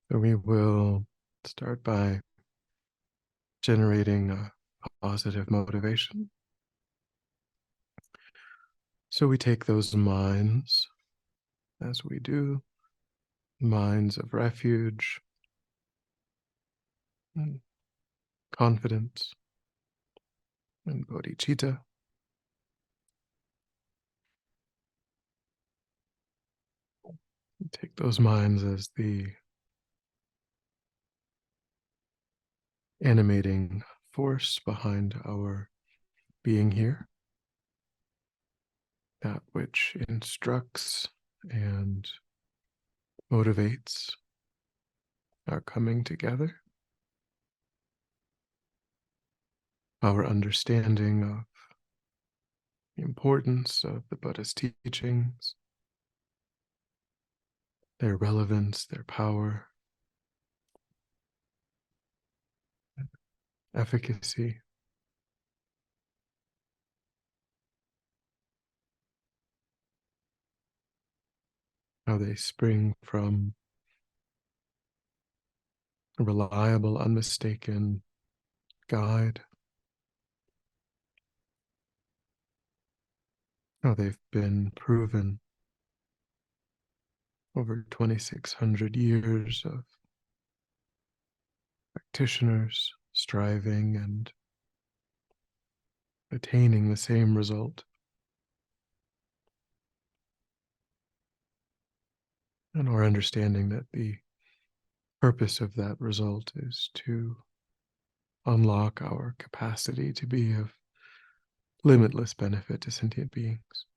So we will start by generating a positive motivation. So we take those minds, as we do, minds of refuge, and confidence, and bodhicitta. We take those minds as the animating force behind our being here, that which instructs and motivates our coming together, our understanding of the importance of the Buddha's teachings, their relevance, their power, efficacy, how they spring from a reliable, unmistaken guide, how they've been proven over 2,600 years of practitioners striving and attaining the same result. And our understanding that the purpose of that result is to unlock our capacity to be of limitless benefit to sentient beings.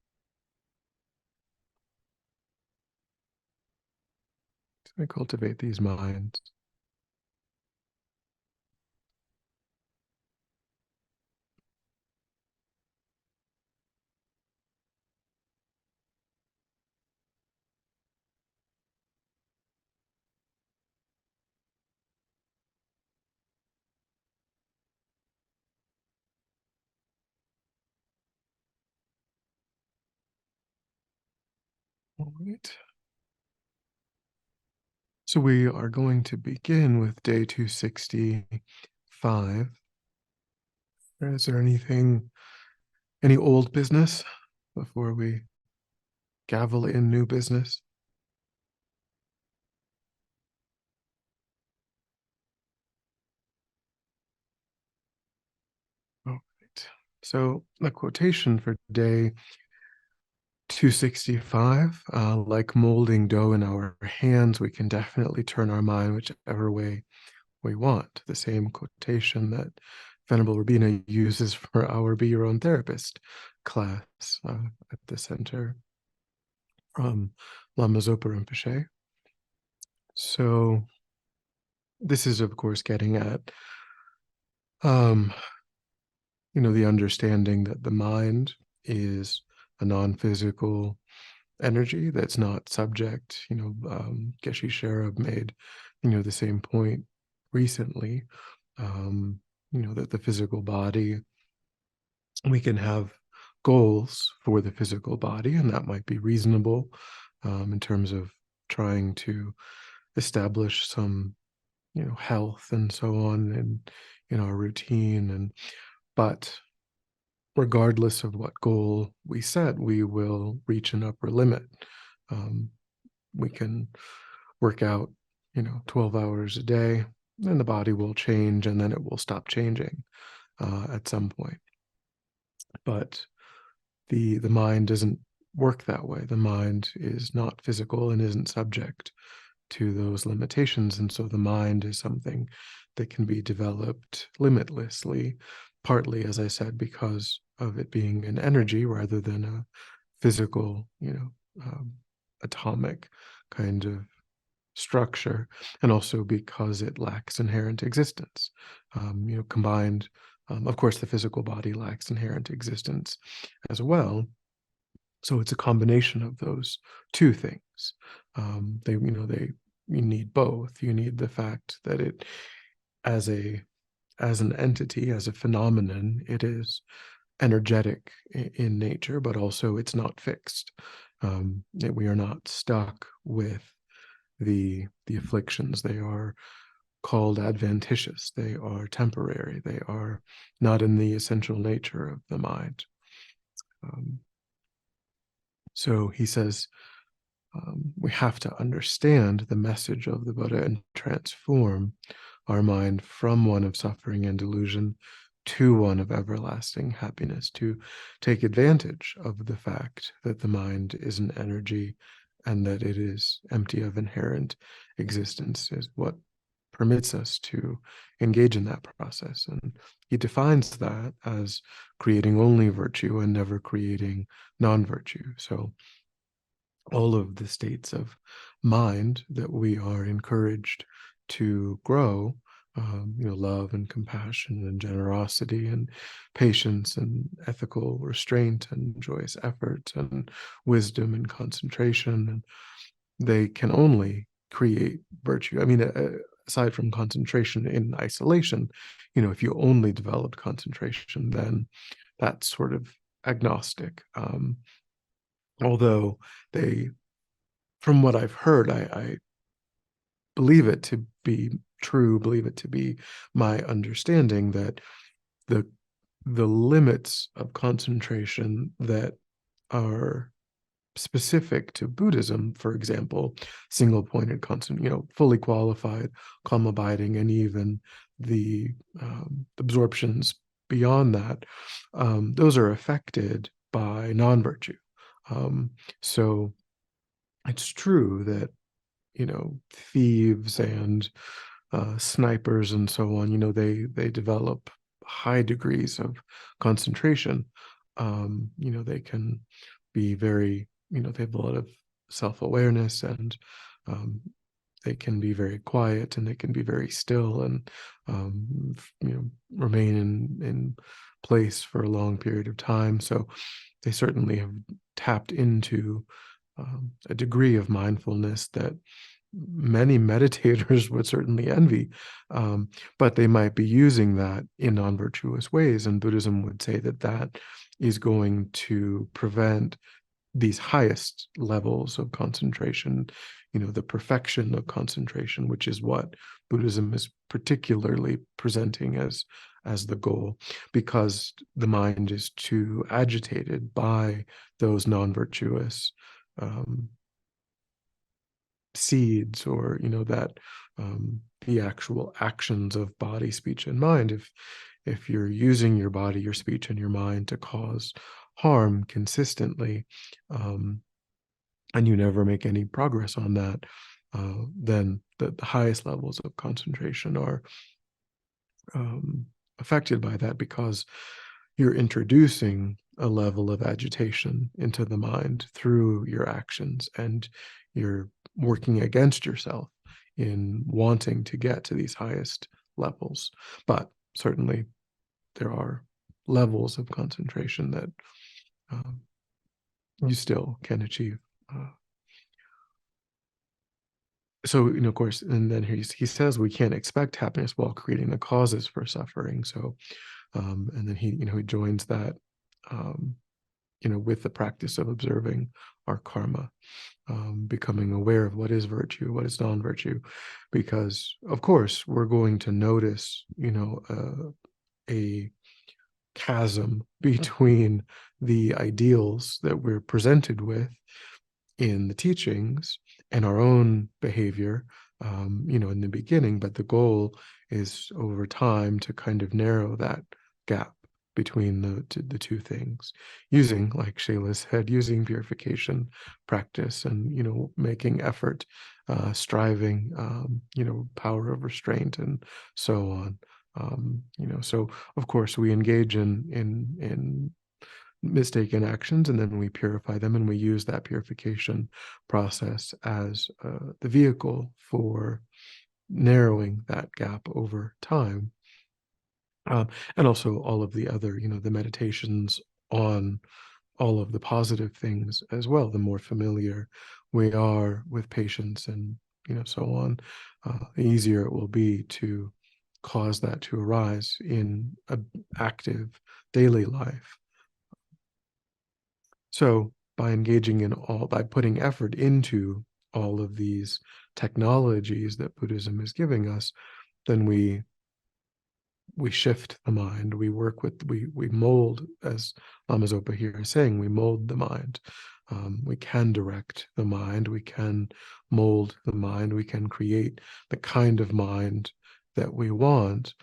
So we cultivate these minds. All right. So we are going to begin with day 265. Is there any old business before we gavel in new business? All right. So the quotation for day 265, like molding dough in our hands, we can definitely turn our mind whichever way we want. The same quotation that Venerable Rabina uses for our Be Your Own Therapist class at the center from Lama Zopa Rinpoche. So this is, of course, getting at, the understanding that the mind is a non-physical energy that's not subject. Geshe Sherab made, the same point recently. That the physical body, we can have goals for the physical body, and that might be reasonable in terms of trying to establish some, health and so on in our routine. But regardless of what goal we set, we will reach an upper limit. We can work out, 12 hours a day, and the body will change, and then it will stop changing at some point. But the mind doesn't work that way. The mind is not physical and isn't subject to those limitations. And so the mind is something that can be developed limitlessly, partly, as I said, because of it being an energy rather than a physical, atomic kind of structure, and also because it lacks inherent existence. Combined, of course, the physical body lacks inherent existence as well. So it's a combination of those two things. You need both. You need the fact that it, as an entity, as a phenomenon, it is energetic in nature, but also it's not fixed. That we are not stuck with the afflictions. They are called adventitious. They are temporary. They are not in the essential nature of the mind. So he says, we have to understand the message of the Buddha and transform our mind from one of suffering and delusion to one of everlasting happiness, to take advantage of the fact that the mind is an energy and that it is empty of inherent existence, is what permits us to engage in that process. And he defines that as creating only virtue and never creating non-virtue. So all of the states of mind that we are encouraged to grow, love and compassion and generosity and patience and ethical restraint and joyous effort and wisdom and concentration, and they can only create virtue. I mean, aside from concentration in isolation, if you only developed concentration, then that's sort of agnostic. Although they, from what I've heard, I believe it to be true, believe it to be my understanding that the the limits of concentration that are specific to Buddhism, for example, single pointed fully qualified, calm abiding, and even the absorptions beyond that, those are affected by non-virtue. So it's true that thieves and snipers and so on, they develop high degrees of concentration. They can be very, they have a lot of self-awareness, and they can be very quiet, and they can be very still, and remain in place for a long period of time. So they certainly have tapped into a degree of mindfulness that many meditators would certainly envy, but they might be using that in non-virtuous ways. And Buddhism would say that that is going to prevent these highest levels of concentration, the perfection of concentration, which is what Buddhism is particularly presenting as the goal, because the mind is too agitated by those non-virtuous seeds, or that the actual actions of body, speech, and mind. If you're using your body, your speech, and your mind to cause harm consistently, and you never make any progress on that, then the highest levels of concentration are affected by that, because you're introducing a level of agitation into the mind through your actions, and you're working against yourself in wanting to get to these highest levels. But certainly there are levels of concentration that you still can achieve. So, of course, and then he says we can't expect happiness while creating the causes for suffering. So, and then he joins that, with the practice of observing our karma, becoming aware of what is virtue, what is non-virtue, because of course we're going to notice, a chasm between the ideals that we're presented with in the teachings and our own behavior, in the beginning. But the goal is over time to kind of narrow that gap between the two things, using, like Shayla said, using purification practice, and making effort, striving, power of restraint, and so on. So of course we engage in mistaken actions, and then we purify them, and we use that purification process as the vehicle for narrowing that gap over time. And also all of the other, the meditations on all of the positive things as well. The more familiar we are with patience and, so on, the easier it will be to cause that to arise in an active daily life. So by engaging by putting effort into all of these technologies that Buddhism is giving us, then we shift the mind. We work with, we mold, as Lama Zopa here is saying, we mold the mind. We can direct the mind. We can mold the mind. We can create the kind of mind that we want.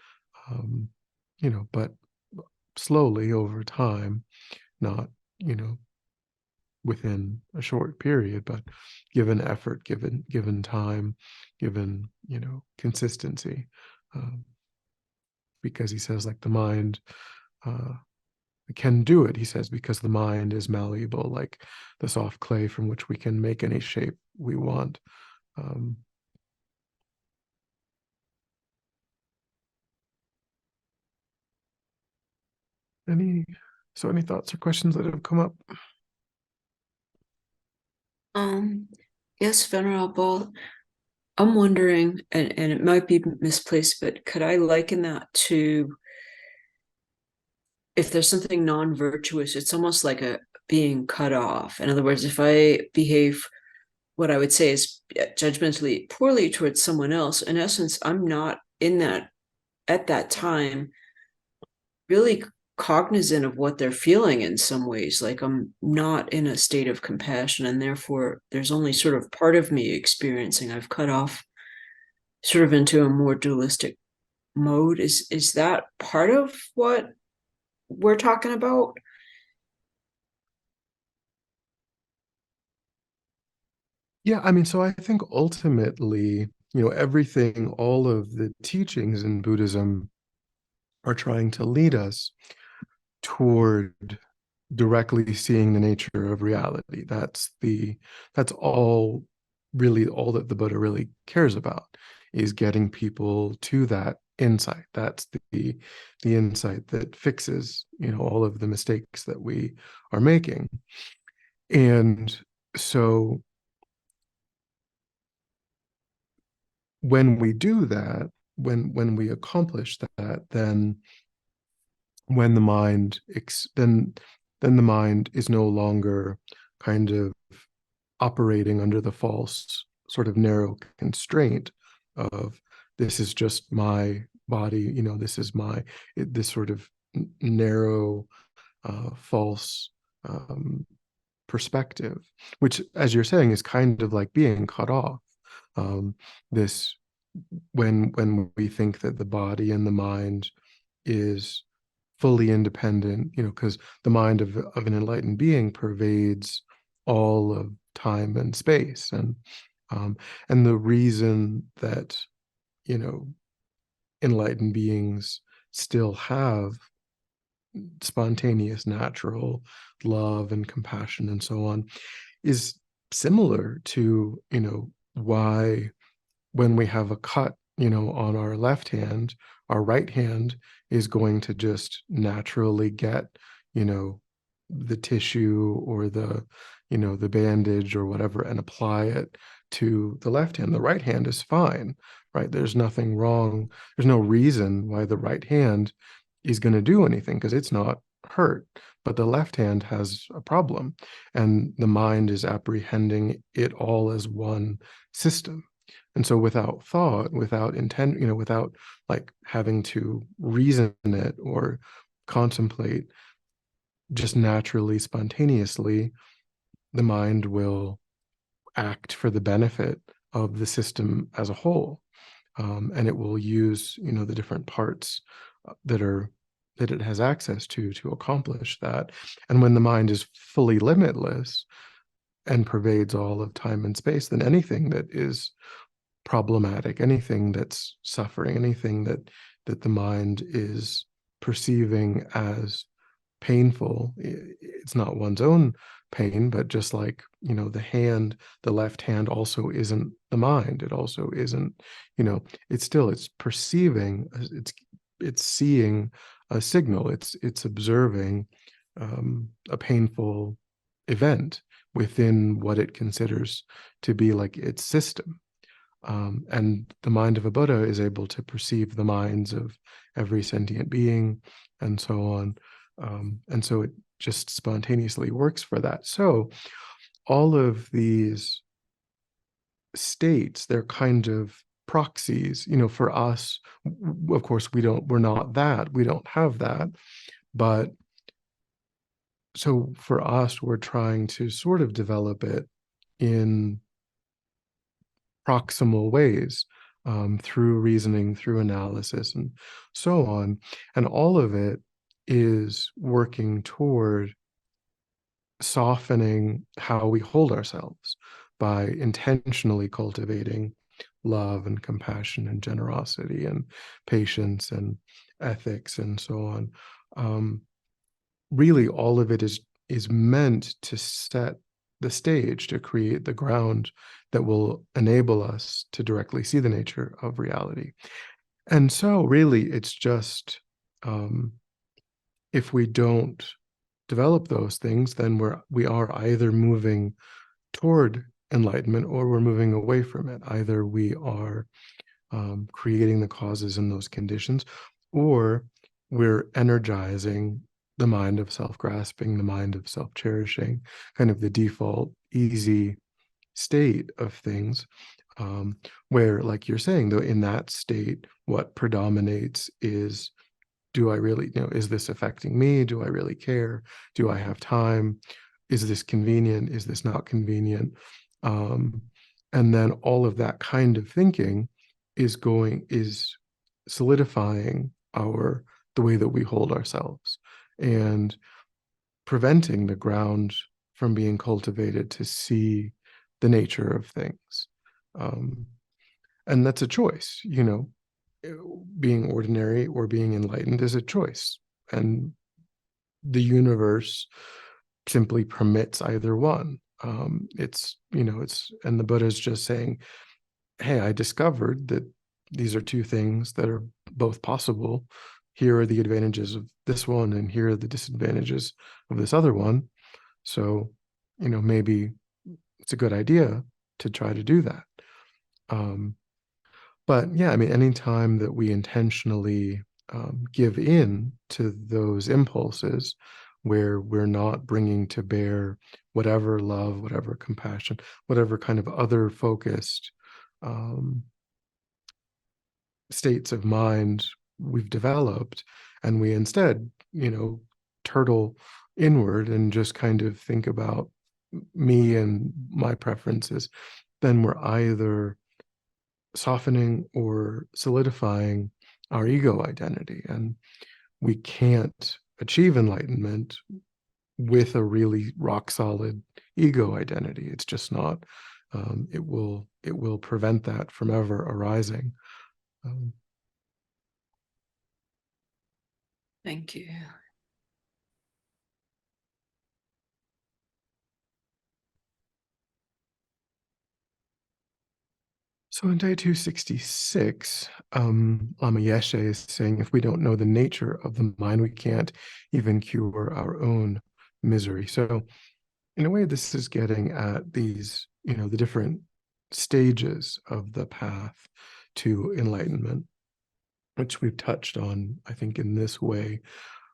Um, but slowly over time, not within a short period, but given effort, given time, given consistency. Um, because he says, like, the mind uh, can do it, he says, because the mind is malleable, like the soft clay from which we can make any shape we want. Um, any any thoughts or questions that have come up? Um, yes, Venerable. I'm wondering, and it might be misplaced, but could I liken that to if there's something non-virtuous, it's almost like a being cut off. In other words, if I behave what I would say is judgmentally poorly towards someone else, in essence, I'm not in that at that time really cognizant of what they're feeling in some ways. Like I'm not in a state of compassion, and therefore there's only sort of part of me experiencing. I've cut off sort of into a more dualistic mode. Is that part of what we're talking about? Yeah, I mean, so I think ultimately, everything, all of the teachings in Buddhism are trying to lead us toward directly seeing the nature of reality. That's all, really all that the Buddha really cares about, is getting people to that insight. That's the insight that fixes, all of the mistakes that we are making. And so when we do that, when we accomplish that, then when the mind then the mind is no longer kind of operating under the false sort of narrow constraint of, this is just my body, this is this sort of narrow false um, perspective, which, as you're saying, is kind of like being cut off. This When we think that the body and the mind is fully independent, because the mind of an enlightened being pervades all of time and space, um, and the reason that you know enlightened beings still have spontaneous, natural love and compassion and so on is similar to why, when we have a cut, on our left hand, our right hand is going to just naturally get, the tissue or the bandage or whatever, and apply it to the left hand. The right hand is fine, right? There's nothing wrong. There's no reason why the right hand is going to do anything, because it's not hurt. But the left hand has a problem, and the mind is apprehending it all as one system. And so without thought, without intent, without like having to reason it or contemplate, just naturally, spontaneously, the mind will act for the benefit of the system as a whole. And it will use, the different parts that it has access to accomplish that. And when the mind is fully limitless and pervades all of time and space, then anything that is problematic, anything that's suffering, anything that the mind is perceiving as painful, it's not one's own pain, but just like, the left hand also isn't the mind. It also isn't, it's perceiving, it's seeing a signal, it's observing a painful event within what it considers to be like its system. And the mind of a Buddha is able to perceive the minds of every sentient being and so on. And so it just spontaneously works for that. So all of these states, they're kind of proxies, for us. Of course, we're not that, we don't have that. But so for us, we're trying to sort of develop it in proximal ways, through reasoning, through analysis, and so on. And all of it is working toward softening how we hold ourselves by intentionally cultivating love and compassion and generosity and patience and ethics and so on. Really, all of it is meant to set the stage, to create the ground that will enable us to directly see the nature of reality. And so really it's just, if we don't develop those things, then we are either moving toward enlightenment or we're moving away from it. Either we are, creating the causes in those conditions, or we're energizing the mind of self-grasping, the mind of self-cherishing, kind of the default easy state of things, where, like you're saying, though, in that state, what predominates is, do I really, is this affecting me? Do I really care? Do I have time? Is this convenient? Is this not convenient? Um, and then all of that kind of thinking is solidifying the way that we hold ourselves, and preventing the ground from being cultivated to see the nature of things. Um, and that's a choice, being ordinary or being enlightened is a choice. And the universe simply permits either one. And the Buddha's just saying, hey, I discovered that these are two things that are both possible. Here are the advantages of this one, and here are the disadvantages of this other one. So, maybe it's a good idea to try to do that. But yeah, I mean, anytime that we intentionally, give in to those impulses, where we're not bringing to bear whatever love, whatever compassion, whatever kind of other focused, um, states of mind we've developed, and we instead, turtle inward and just kind of think about me and my preferences, then we're either softening or solidifying our ego identity. And we can't achieve enlightenment with a really rock solid ego identity. It's just not. It will prevent that from ever arising. Um, Thank you. So in day 266, Lama Yeshe is saying, if we don't know the nature of the mind, we can't even cure our own misery. So in a way, this is getting at these, the different stages of the path to enlightenment, which we've touched on, I think, in this way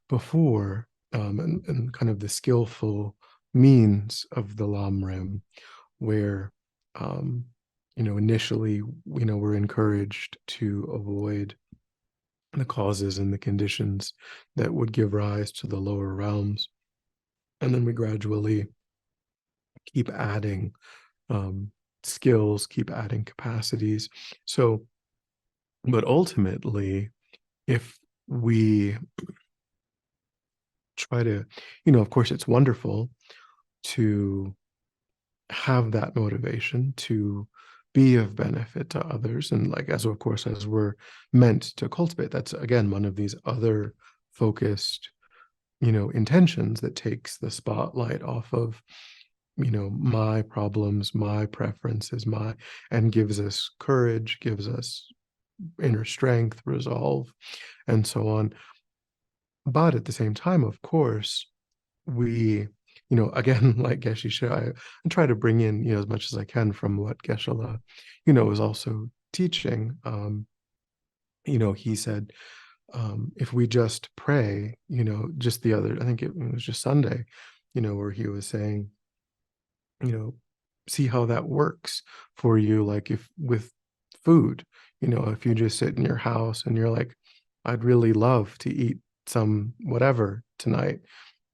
before, and kind of the skillful means of the Lamrim, where, initially, we're encouraged to avoid the causes and the conditions that would give rise to the lower realms. And then we gradually keep adding, skills, keep adding capacities. So, but ultimately, if we try to, of course, it's wonderful to have that motivation to be of benefit to others, and like, as of course, as we're meant to cultivate, that's again one of these other focused, intentions that takes the spotlight off of, my problems, my preferences, and gives us courage, gives us inner strength, resolve, and so on. But at the same time, of course, we, again, like Geshe, I try to bring in, as much as I can from what Geshe-la, is also teaching. He said, if we just pray, just I think it was just Sunday, where he was saying, you know, see how that works for you. Like if with food, if you just sit in your house and you're like, I'd really love to eat some whatever tonight,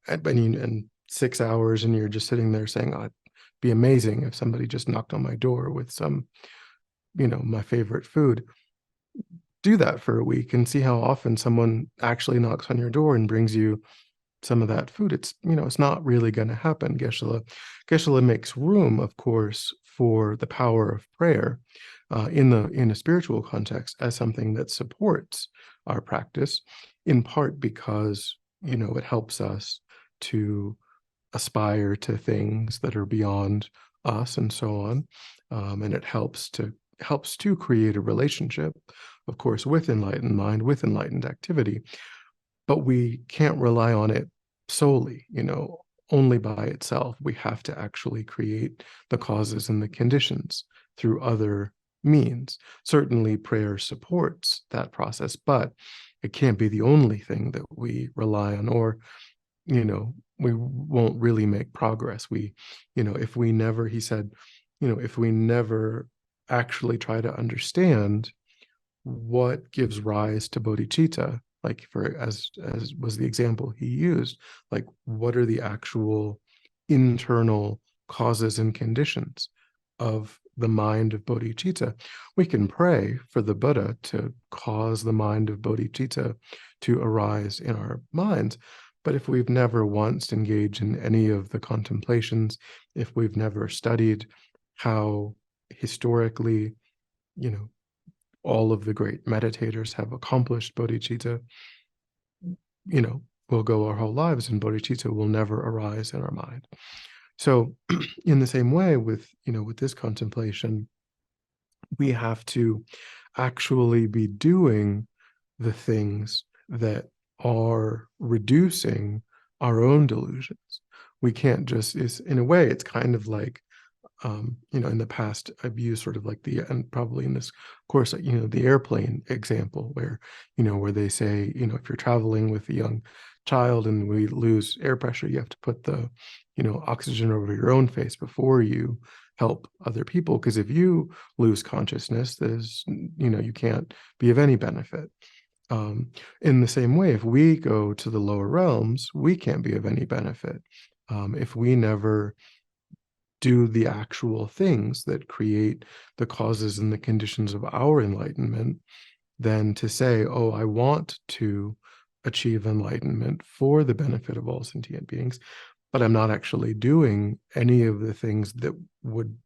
and 6 hours and you're just sitting there saying, oh, it'd be amazing if somebody just knocked on my door with some, my favorite food. Do that for a week and see how often someone actually knocks on your door and brings you some of that food. It's not really going to happen. Geshe makes room, of course, for the power of prayer in a spiritual context as something that supports our practice, in part because it helps us to aspire to things that are beyond us and so on, and it helps to create a relationship, of course, with enlightened mind, with enlightened activity. But we can't rely on it solely, only by itself. We have to actually create the causes and the conditions through other means. Certainly, prayer supports that process, but it can't be the only thing that we rely on, or, we won't really make progress. If we never, he said, if we never actually try to understand what gives rise to bodhicitta, like for as was the example he used, like what are the actual internal causes and conditions of the mind of bodhicitta. We can pray for the Buddha to cause the mind of bodhicitta to arise in our minds, but if we've never once engaged in any of the contemplations, if we've never studied how historically, you know all of the great meditators have accomplished bodhicitta, we'll go our whole lives and bodhicitta will never arise in our mind. So in the same way with this contemplation, we have to actually be doing the things that are reducing our own delusions. We can't just, in a way, it's kind of like, in the past, I've used sort of like and probably in this course, the airplane example where they say, if you're traveling with a young child and we lose air pressure, you have to put the, oxygen over your own face before you help other people. Because if you lose consciousness, you can't be of any benefit. In the same way, if we go to the lower realms, we can't be of any benefit. If we never do the actual things that create the causes and the conditions of our enlightenment, then to say, oh, I want to achieve enlightenment for the benefit of all sentient beings, but I'm not actually doing any of the things that would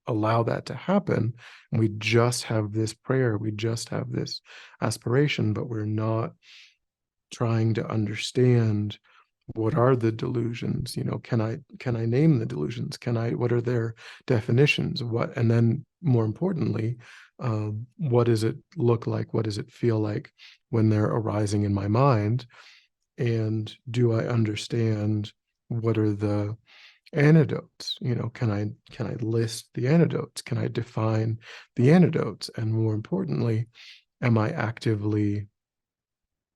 allow that to happen. And we just have this prayer, we just have this aspiration, but we're not trying to understand what are the delusions. Can I name the delusions? What are their definitions? And then more importantly, what does it look like? What does it feel like when they're arising in my mind? And do I understand what are the antidotes? Can I list the antidotes? Can I define the antidotes? And more importantly, am I actively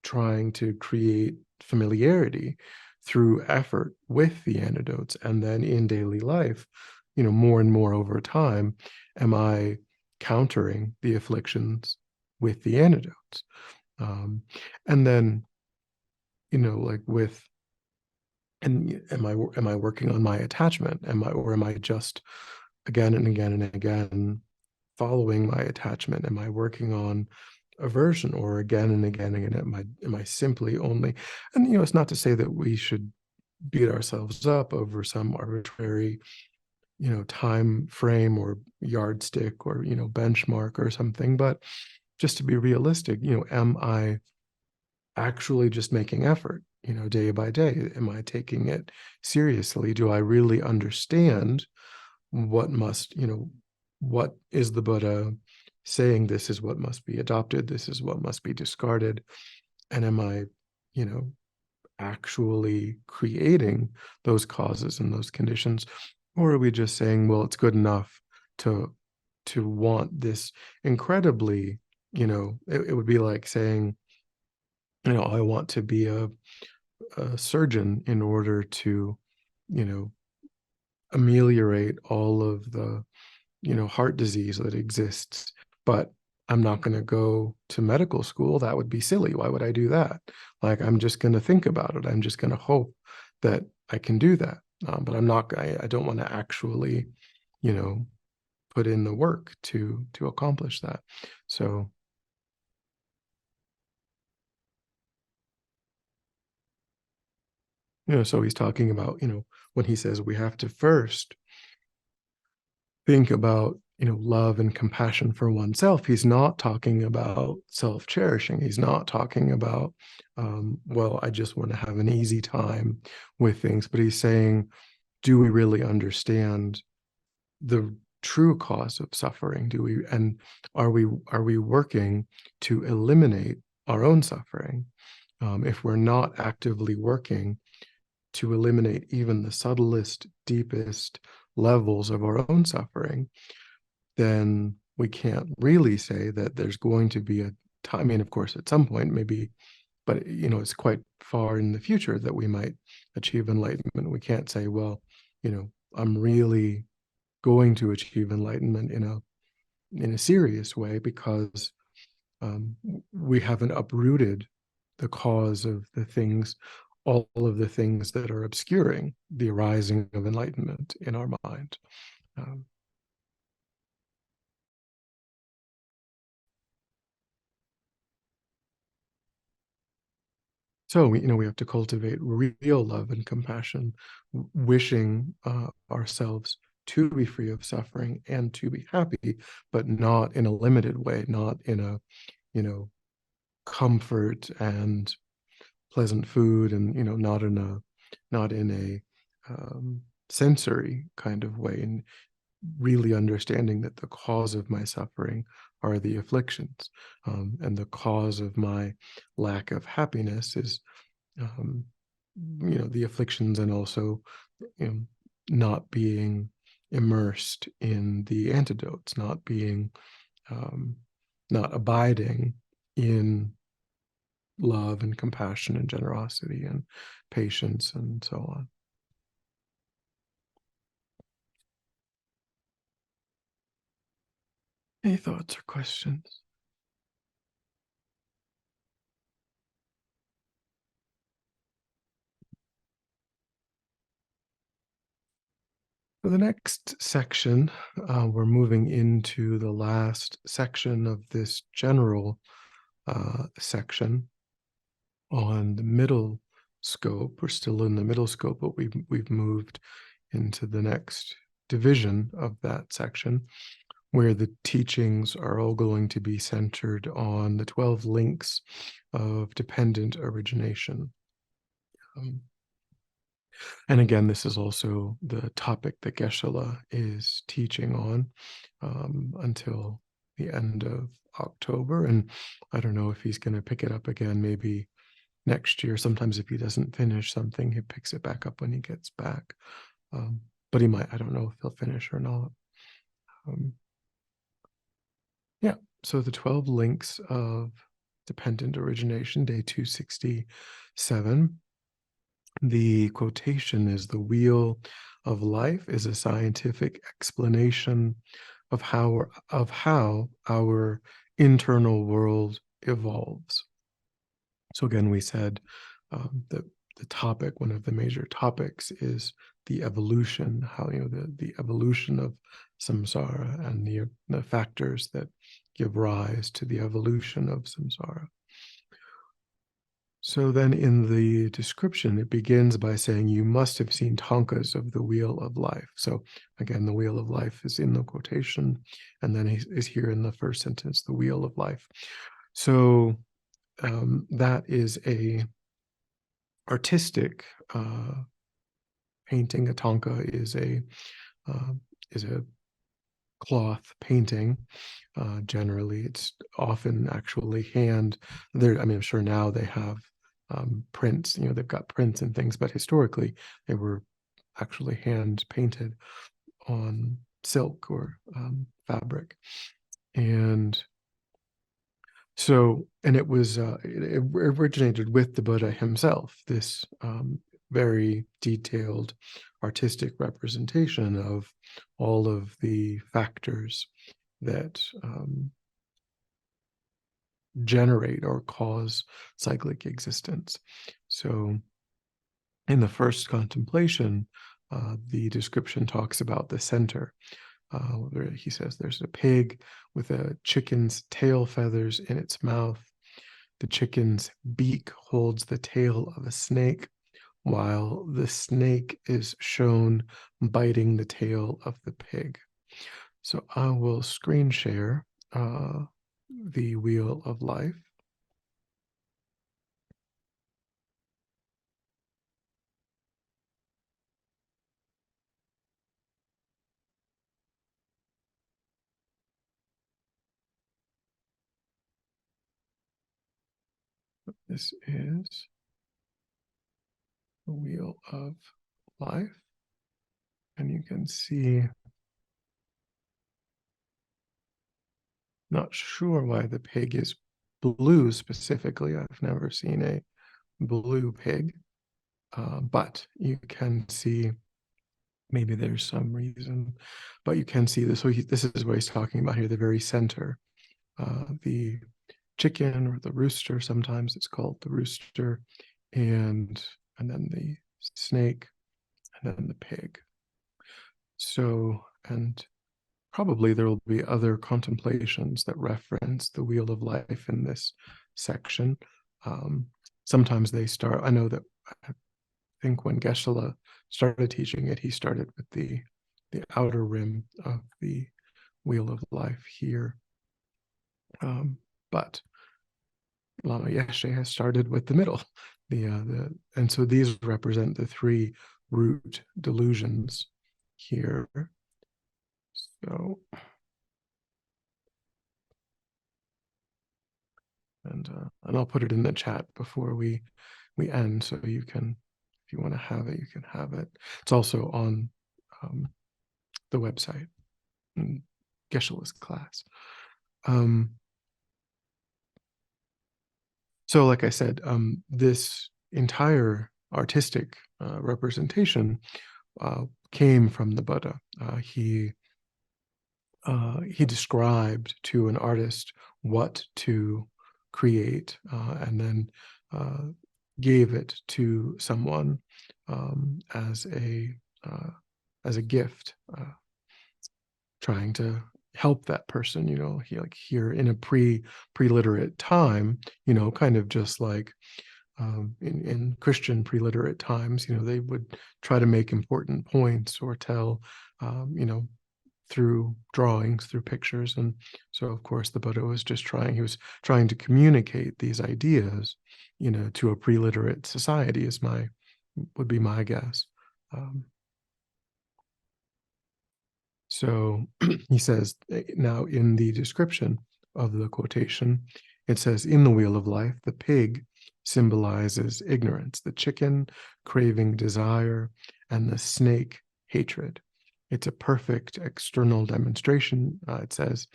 trying to create familiarity through effort with the antidotes? And then in daily life, more and more over time, am I countering the afflictions with the antidotes? And then, like and am I working on my attachment? Am I just again and again and again following my attachment? Am I working on aversion, or again and again and again? Am I simply only, and it's not to say that we should beat ourselves up over some arbitrary, time frame or yardstick or, benchmark or something, but just to be realistic, am I actually just making effort, day by day? Am I taking it seriously? Do I really understand what is the Buddha saying? This is what must be adopted, this is what must be discarded. And am I, actually creating those causes and those conditions? Or are we just saying, well, it's good enough to want this incredibly, it would be like saying, I want to be a surgeon in order to, you know, ameliorate all of the, heart disease that exists, but I'm not going to go to medical school. That would be silly. Why would I do that? Like, I'm just going to think about it. I'm just going to hope that I can do that. But I'm not, I don't want to actually, you know, put in the work to accomplish that. So, so he's talking about, when he says we have to first think about, love and compassion for oneself, he's not talking about self-cherishing. He's not talking about, well, I just want to have an easy time with things, but he's saying, do we really understand the true cause of suffering? Do we, and are we working to eliminate our own suffering? If we're not actively working to eliminate even the subtlest, deepest levels of our own suffering, then we can't really say that there's going to be a time. I mean, of course, at some point, maybe, but it's quite far in the future that we might achieve enlightenment. We can't say, well, I'm really going to achieve enlightenment in a serious way, because we haven't uprooted the cause of the things, all of the things that are obscuring the arising of enlightenment in our mind. Um, so we have to cultivate real love and compassion, wishing ourselves to be free of suffering and to be happy, but not in a limited way, not in a comfort and pleasant food, and not in a sensory kind of way, and really understanding that the cause of my suffering are the afflictions, and the cause of my lack of happiness is um, the afflictions, and also you know, not being immersed in the antidotes, um, not abiding in love and compassion and generosity and patience and so on. Any thoughts or questions? For the next section, we're moving into the last section of this general section on the middle scope. We're still in the middle scope, but we've moved into the next division of that section, where the teachings are all going to be centered on the 12 links of dependent origination. And again, this is also the topic that Geshe-la is teaching on until the end of October. And I don't know if he's going to pick it up again maybe next year. Sometimes if he doesn't finish something, he picks it back up when he gets back. But he might, I don't know if he'll finish or not. Yeah, so the 12 links of dependent origination, day 267. The quotation is, "The wheel of life is a scientific explanation of how our internal world evolves." So again, we said that the topic, one of the major topics, is the evolution, how the evolution of samsara, and the factors that give rise to the evolution of samsara. So then in the description, it begins by saying, "You must have seen tankas of the wheel of life." So again, the wheel of life is in the quotation, and then he is here in the first sentence, the wheel of life. So that is a artistic painting. A tanka is a cloth painting. Generally, it's often actually hand. There, I mean, I'm sure now they have prints. They've got prints and things, but historically they were actually hand painted on silk or fabric. And so, and it originated with the Buddha himself, this very detailed artistic representation of all of the factors that generate or cause cyclic existence. So in the first contemplation, the description talks about the center. He says there's a pig with a chicken's tail feathers in its mouth. The chicken's beak holds the tail of a snake, while the snake is shown biting the tail of the pig. So I will screen share the Wheel of Life. This is the Wheel of Life. And you can see, not sure why the pig is blue specifically. I've never seen a blue pig, but you can see maybe there's some reason, but you can see this. So this is what he's talking about here, the very center, the chicken or the rooster, sometimes it's called the rooster, and then the snake, and then the pig. So, and probably there will be other contemplations that reference the Wheel of Life in this section. Sometimes they start, I know that, I think when Geshe started teaching it, he started with the outer rim of the Wheel of Life here. But Lama Yeshe has started with the middle. And so these represent the three root delusions here. So, and I'll put it in the chat before we end, so you can, if you want to have it, you can have it. It's also on the website, Geshe-la's class. So like I said, this entire artistic representation came from the Buddha. He described to an artist what to create, and then gave it to someone as a gift, trying to help that person. Here in a pre-literate time, kind of just like in Christian pre-literate times, they would try to make important points or tell, through drawings, through pictures. And so, of course, the Buddha was he was trying to communicate these ideas, to a pre-literate society, would be my guess. So he says, now in the description of the quotation, it says, in the Wheel of Life, the pig symbolizes ignorance, the chicken craving desire, and the snake hatred. It's a perfect external demonstration, it says,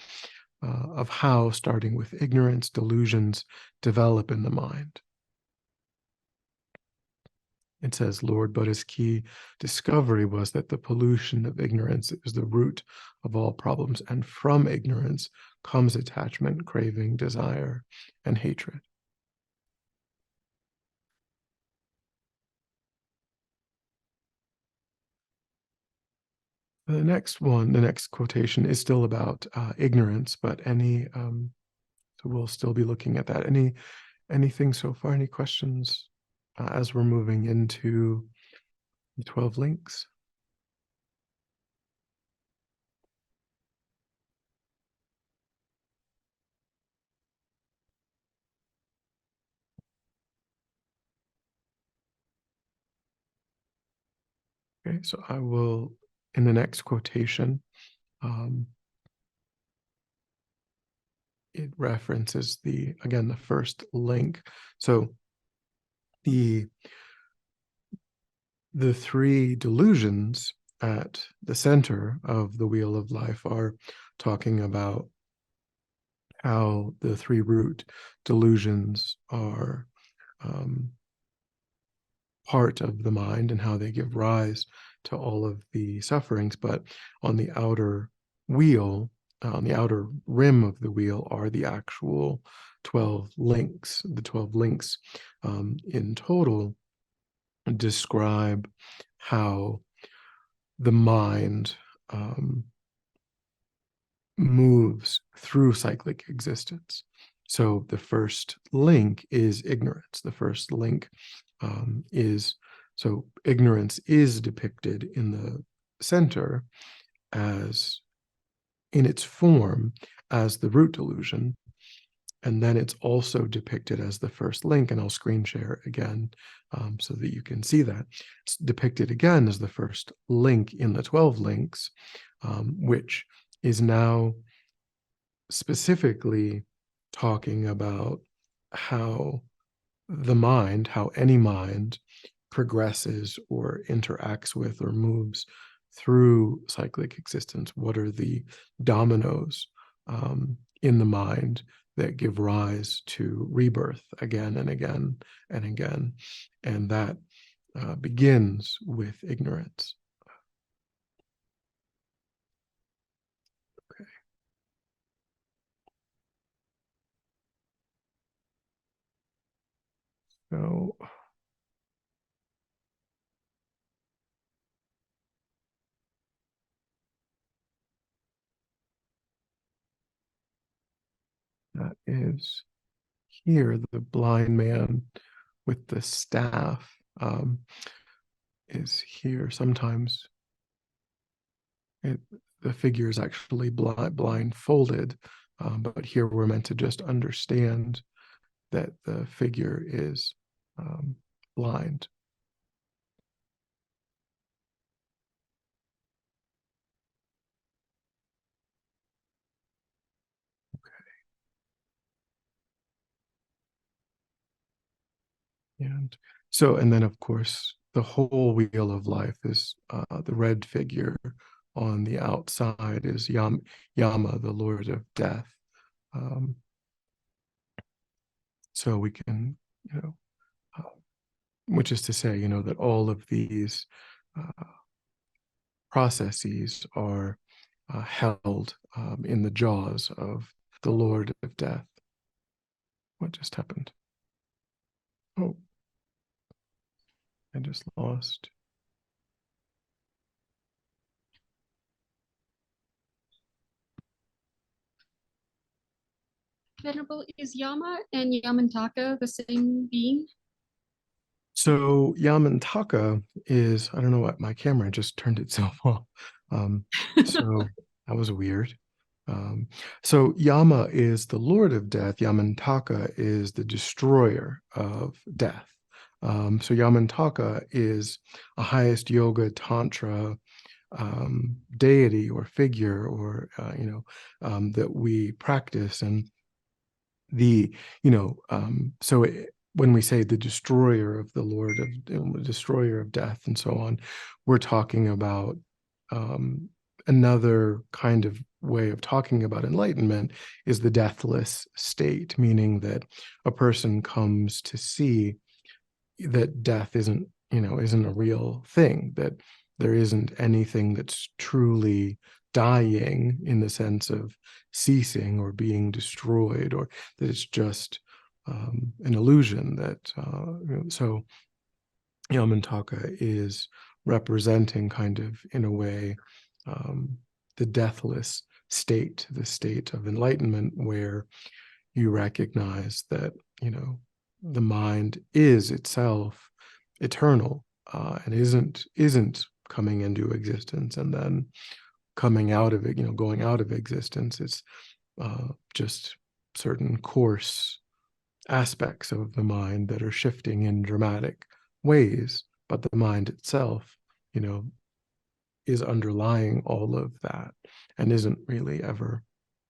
of how, starting with ignorance, delusions develop in the mind. It says, Lord Buddha's key discovery was that the pollution of ignorance is the root of all problems, and from ignorance comes attachment, craving, desire, and hatred. The next quotation is still about ignorance, but so we'll still be looking at that. Anything so far? Any questions as we're moving into the 12 links? Okay, so I will, in the next quotation, it references again, the first link. So the three delusions at the center of the Wheel of Life are talking about how the three root delusions are part of the mind and how they give rise to all of the sufferings, but on the outer wheel, on the outer rim of the wheel, are the actual 12 links. The 12 links in total describe how the mind moves through cyclic existence. So the first link is ignorance. The first link so ignorance is depicted in the center as, in its form, as the root delusion. And then it's also depicted as the first link, and I'll screen share again so that you can see that. It's depicted again as the first link in the 12 links, which is now specifically talking about how the mind, how any mind progresses or interacts with or moves through cyclic existence. What are the dominoes in the mind that give rise to rebirth again and again and again? And that begins with ignorance. Okay. So that is here, the blind man with the staff is here. Sometimes the figure is actually blindfolded, but here we're meant to just understand that the figure is blind. And so, and then of course, the whole wheel of life is the red figure on the outside is Yama, the Lord of Death. So we can, which is to say, that all of these processes are held in the jaws of the Lord of Death. What just happened? Oh, I just lost. Venerable, is Yama and Yamantaka the same being? So Yamantaka is, I don't know what, my camera just turned itself off. So that was weird. So Yama is the Lord of Death. Yamantaka is the destroyer of death. So Yamantaka is a highest yoga tantra deity or figure, or that we practice. And the so when we say the destroyer of the Lord of the destroyer of death and so on, we're talking about another kind of way of talking about enlightenment is the deathless state, meaning that a person comes to see that death isn't a real thing, that there isn't anything that's truly dying in the sense of ceasing or being destroyed, or that it's just an illusion. That so Yamantaka is representing kind of, in a way, the deathless state, the state of enlightenment, where you recognize that the mind is itself eternal, and isn't coming into existence and then coming out of it, going out of existence. It's just certain coarse aspects of the mind that are shifting in dramatic ways, but the mind itself, is underlying all of that and isn't really ever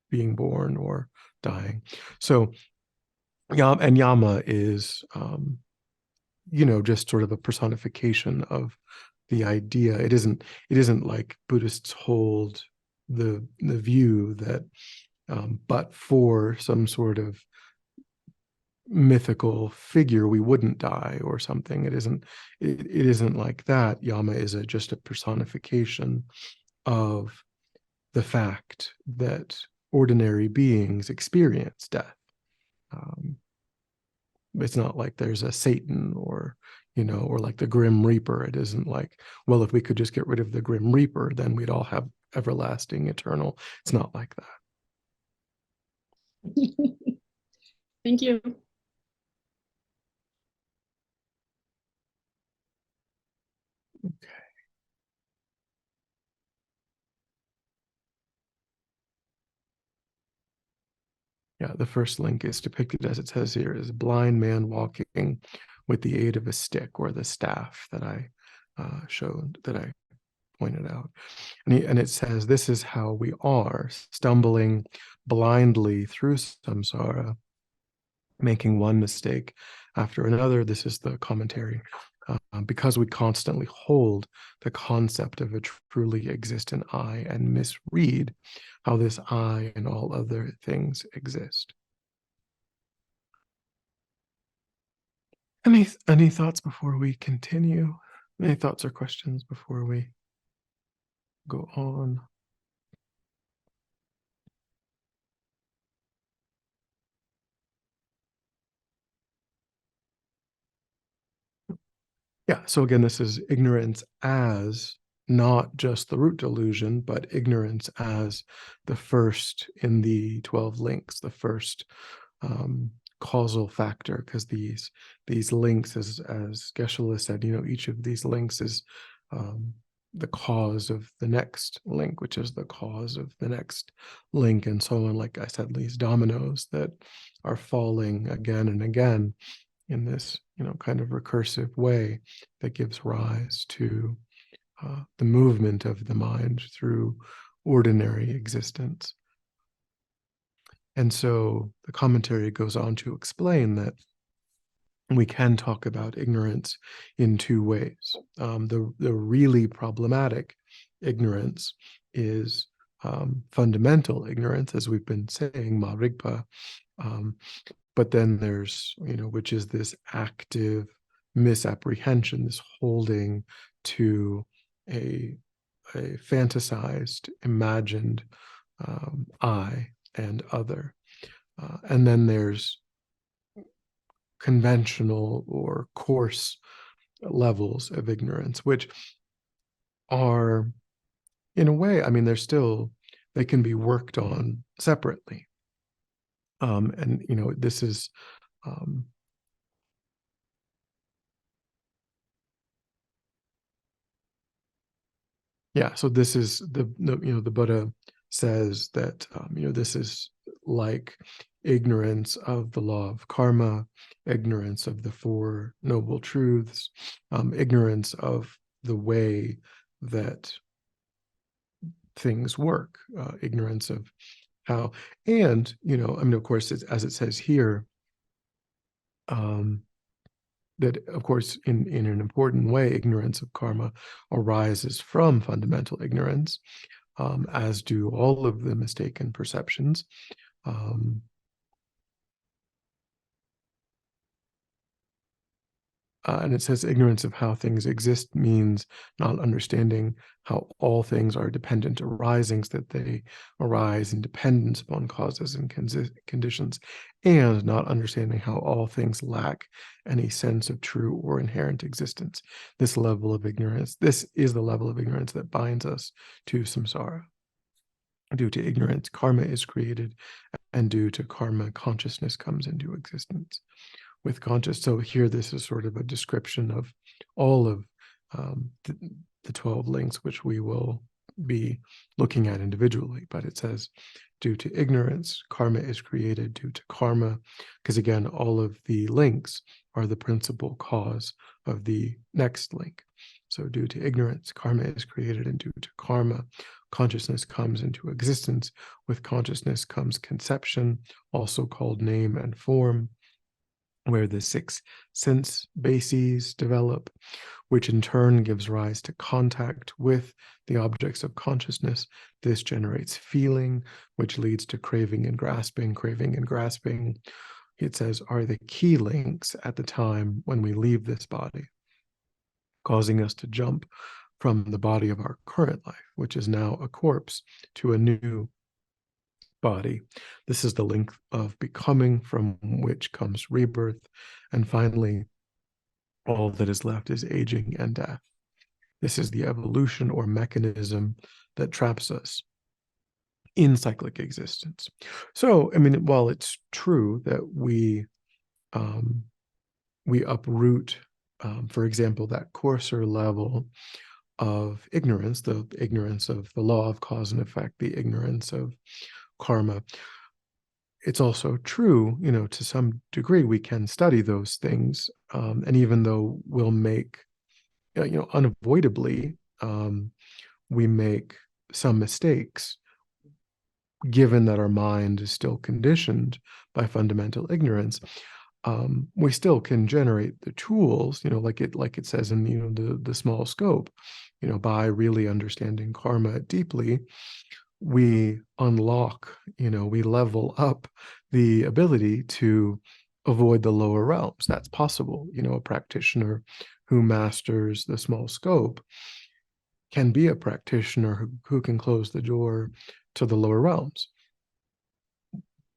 being born or dying. So Yama is just sort of a personification of the idea. It isn't like Buddhists hold the view that but for some sort of mythical figure, we wouldn't die or something. It isn't like that. Yama is just a personification of the fact that ordinary beings experience death. It's not like there's a Satan or or like the Grim Reaper. It isn't like, well, if we could just get rid of the Grim Reaper, then we'd all have everlasting, eternal. It's not like that. Thank you. Okay. Yeah, the first link is depicted as it says here as a blind man walking with the aid of a stick or the staff that I pointed out. And it says, this is how we are, stumbling blindly through samsara, making one mistake after another. This is the commentary. Because we constantly hold the concept of a truly existent I and misread how this I and all other things exist. Any thoughts before we continue? Any thoughts or questions before we go on? Yeah, so again, this is ignorance as not just the root delusion, but ignorance as the first in the 12 links, the first causal factor, because these links, as Geshe said, each of these links is the cause of the next link, which is the cause of the next link, and so on. Like I said, these dominoes that are falling again and again in this, kind of recursive way that gives rise to the movement of the mind through ordinary existence. And so the commentary goes on to explain that we can talk about ignorance in two ways. The really problematic ignorance is fundamental ignorance, as we've been saying, marigpa. But then there's, which is this active misapprehension, this holding to a fantasized, imagined I and other. And then there's conventional or coarse levels of ignorance, which are, in a way, they can be worked on separately. And, this is, yeah, so this is the Buddha says that, this is like ignorance of the law of karma, ignorance of the Four Noble Truths, ignorance of the way that things work, ignorance of how, and, of course, as it says here, that, of course, in an important way, ignorance of karma arises from fundamental ignorance, as do all of the mistaken perceptions. And it says ignorance of how things exist means not understanding how all things are dependent arisings, that they arise in dependence upon causes and conditions, and not understanding how all things lack any sense of true or inherent existence. This is the level of ignorance that binds us to samsara. Due to ignorance, karma is created, and due to karma, consciousness comes into existence. With conscious, so here this is sort of a description of all of the 12 links, which we will be looking at individually. But it says, due to ignorance, karma is created. Due to karma, because again, all of the links are the principal cause of the next link. So due to ignorance, karma is created, and due to karma, consciousness comes into existence. With consciousness comes conception, also called name and form, where the 6 sense bases develop, which in turn gives rise to contact with the objects of consciousness. This generates feeling, which leads to craving and grasping. Craving and grasping, it says, are the key links at the time when we leave this body, causing us to jump from the body of our current life, which is now a corpse, to a new body. This is the link of becoming, from which comes rebirth. And finally, all that is left is aging and death. This is the evolution or mechanism that traps us in cyclic existence. So, I mean, while it's true that we uproot, for example, that coarser level of ignorance, the ignorance of the law of cause and effect, the ignorance of karma. It's also true, to some degree, we can study those things, and even though we'll make, unavoidably, we make some mistakes, given that our mind is still conditioned by fundamental ignorance. We still can generate the tools, like it says in the small scope, by really understanding karma deeply. We unlock, we level up the ability to avoid the lower realms. That's possible. A practitioner who masters the small scope can be a practitioner who can close the door to the lower realms.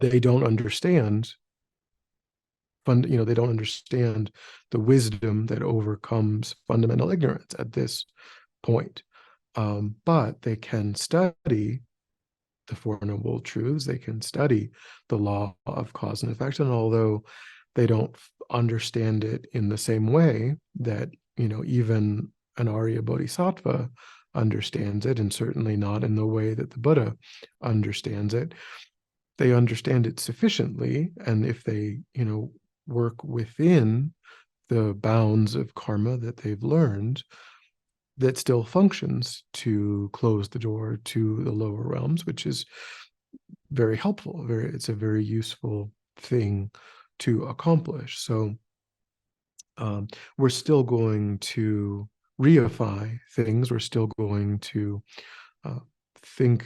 They don't understand they don't understand the wisdom that overcomes fundamental ignorance at this point. But they can study the Four Noble Truths, they can study the law of cause and effect. And although they don't understand it in the same way that, even an Arya Bodhisattva understands it, and certainly not in the way that the Buddha understands it, they understand it sufficiently. And if they, work within the bounds of karma that they've learned, that still functions to close the door to the lower realms, which is very helpful. It's a very useful thing to accomplish. So we're still going to reify things. We're still going to think,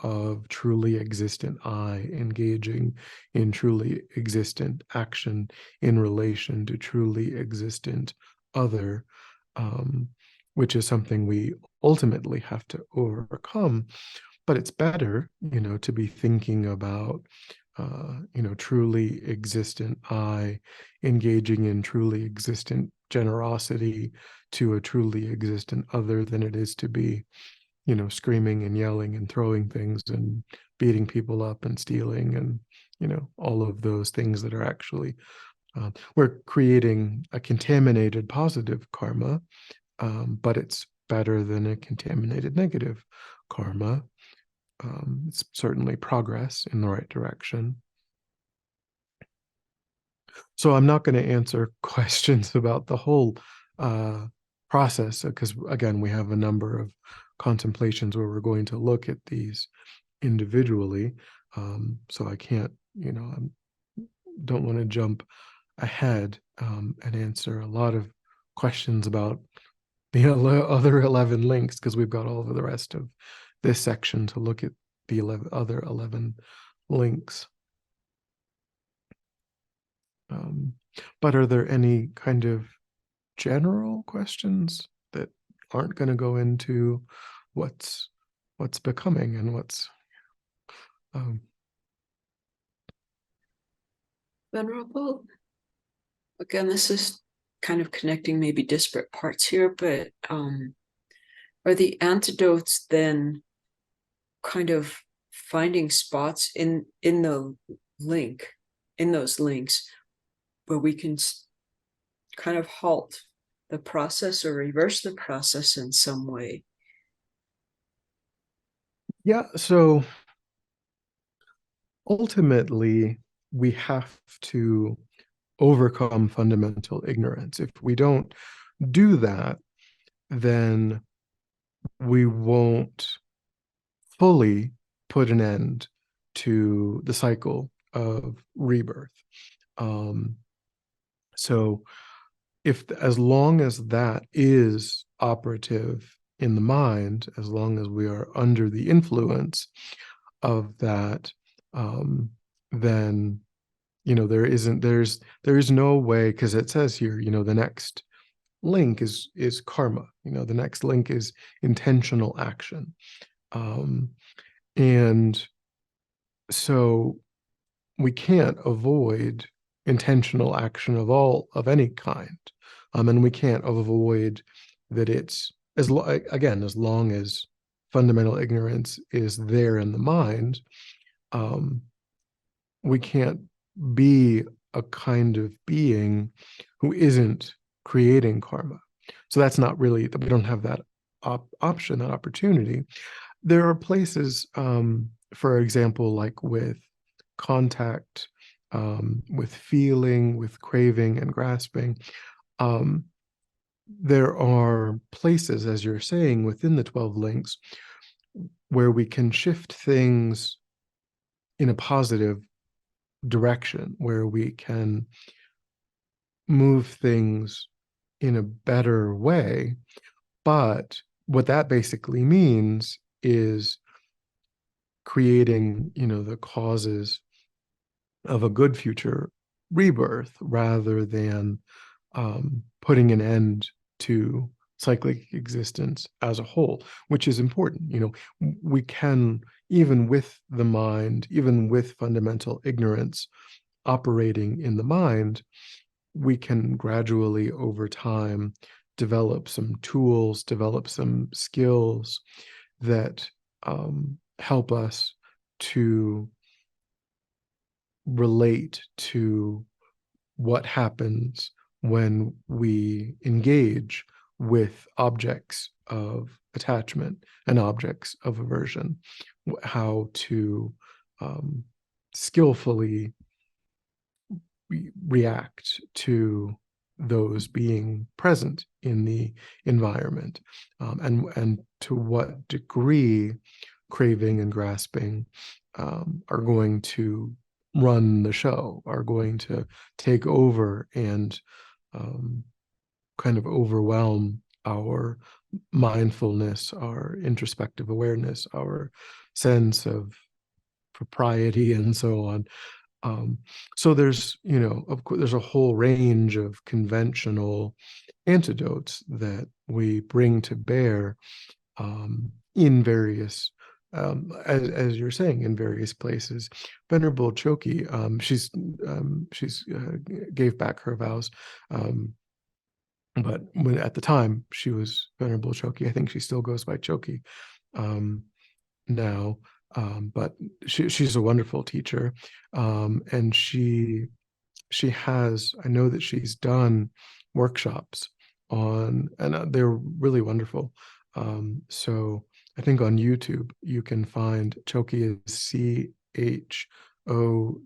of truly existent I engaging in truly existent action in relation to truly existent other, which is something we ultimately have to overcome. But it's better, to be thinking about, truly existent I engaging in truly existent generosity to a truly existent other than it is to be, screaming and yelling and throwing things and beating people up and stealing and, all of those things that are actually, we're creating a contaminated positive karma, but it's better than a contaminated negative karma. It's certainly progress in the right direction. So I'm not going to answer questions about the whole process, because again, we have a number of contemplations where we're going to look at these individually. So I can't, I don't want to jump ahead and answer a lot of questions about the other 11 links, because we've got all of the rest of this section to look at the other 11 links. But are there any kind of general questions that aren't going to go into what's becoming and what's Venerable, again, this is kind of connecting maybe disparate parts here, but are the antidotes then kind of finding spots in the link, in those links, where we can kind of halt the process or reverse the process in some way? Yeah, so ultimately we have to overcome fundamental ignorance. If we don't do that, then we won't fully put an end to the cycle of rebirth. So as long as that is operative in the mind, as long as we are under the influence of that, then there is no way, because it says here, the next link is karma. The next link is intentional action. And so we can't avoid intentional action of any kind. And we can't avoid that it's as long as fundamental ignorance is there in the mind, we can't be a kind of being who isn't creating karma. So that's not really, we don't have that option, that opportunity. There are places, for example, like with contact, with feeling, with craving and grasping. There are places, as you're saying, within the 12 links where we can shift things in a positive direction, where we can move things in a better way. But what that basically means is creating, the causes of a good future rebirth rather than putting an end to cyclic existence as a whole, which is important. We can, even with the mind, even with fundamental ignorance operating in the mind, we can gradually over time develop some tools, develop some skills that help us to relate to what happens when we engage with objects of attachment and objects of aversion, how to skillfully react to those being present in the environment, and to what degree craving and grasping are going to run the show, are going to take over and kind of overwhelm our mindfulness, our introspective awareness, our sense of propriety, and so on. So there's, of course, there's a whole range of conventional antidotes that we bring to bear in various, as you're saying, in various places. Venerable Choki, she's gave back her vows, but when at the time she was Venerable Choki, I think she still goes by Choki now. But she's a wonderful teacher, and she has, I know that she's done workshops on, and they're really wonderful. So I think on YouTube you can find Choki is Chogyi.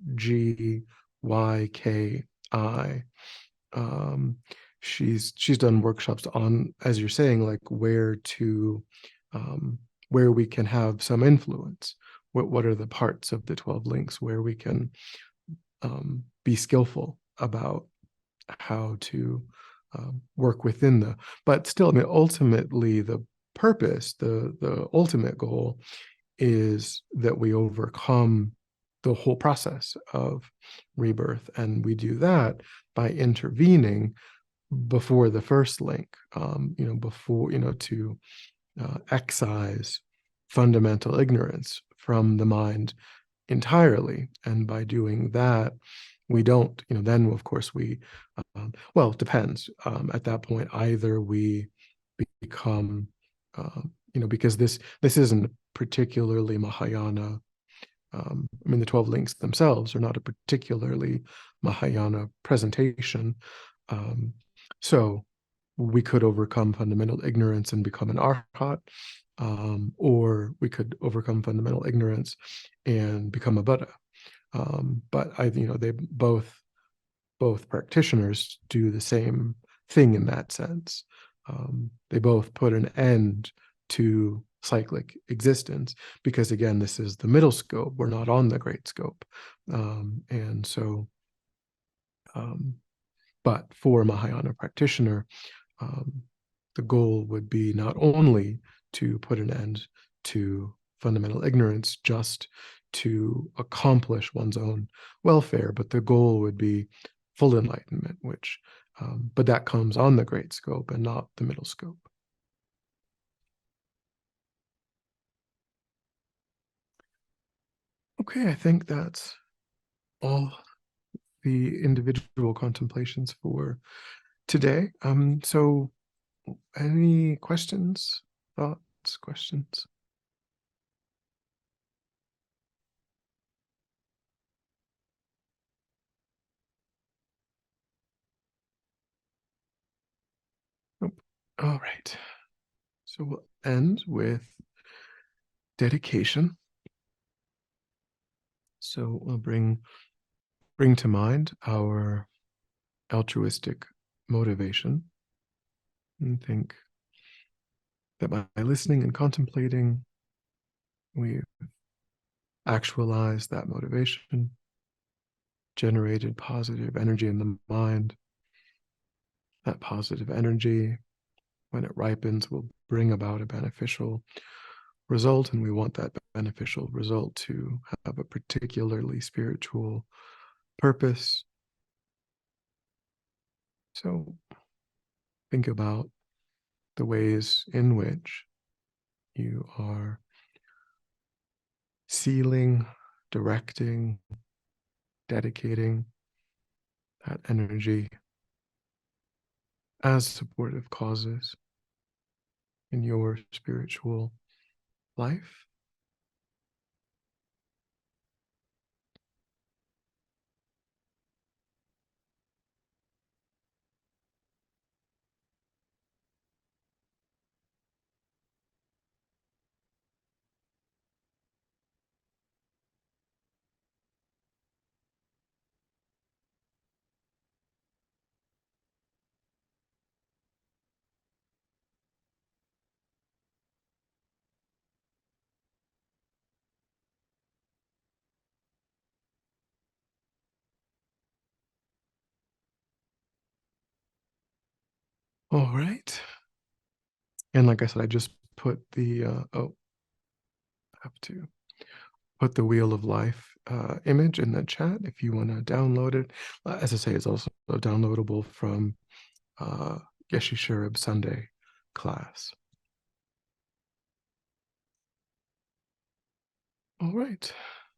She's done workshops on, as you're saying, like where we can have some influence. What are the parts of the 12 links where we can be skillful about how to work within but still, I mean, ultimately the purpose, the ultimate goal is that we overcome the whole process of rebirth. And we do that by intervening before the first link, before, to excise fundamental ignorance from the mind entirely. And by doing that, we don't, then of course we, well, it depends. At that point, either we become, because this isn't particularly Mahayana. I mean, the 12 links themselves are not a particularly Mahayana presentation. So we could overcome fundamental ignorance and become an arhat, or we could overcome fundamental ignorance and become a Buddha. But they both practitioners do the same thing in that sense. They both put an end to cyclic existence, because again, this is the middle scope. We're not on the great scope. And so, but for a Mahayana practitioner, the goal would be not only to put an end to fundamental ignorance, just to accomplish one's own welfare, but the goal would be full enlightenment, which, but that comes on the great scope and not the middle scope. Okay, I think that's all the individual contemplations for today. So any questions, thoughts, questions? Nope. All right. So we'll end with dedication. So we'll bring to mind our altruistic motivation and think that by listening and contemplating, we've actualized that motivation, generated positive energy in the mind. That positive energy, when it ripens, will bring about a beneficial result, and we want that beneficial result to have a particularly spiritual purpose. So think about the ways in which you are sealing, directing, dedicating that energy as supportive causes in your spiritual life. All right. And like I said, I just put the, I have to put the Wheel of Life image in the chat if you want to download it. As I say, it's also downloadable from Yeshe Sherab Sunday class. All right.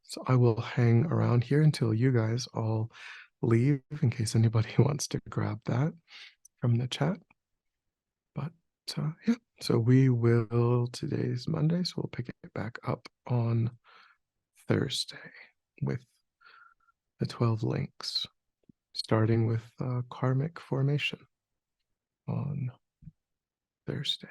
So I will hang around here until you guys all leave in case anybody wants to grab that from the chat. But yeah, so we will, today's Monday, so we'll pick it back up on Thursday with the 12 links, starting with karmic formation on Thursday.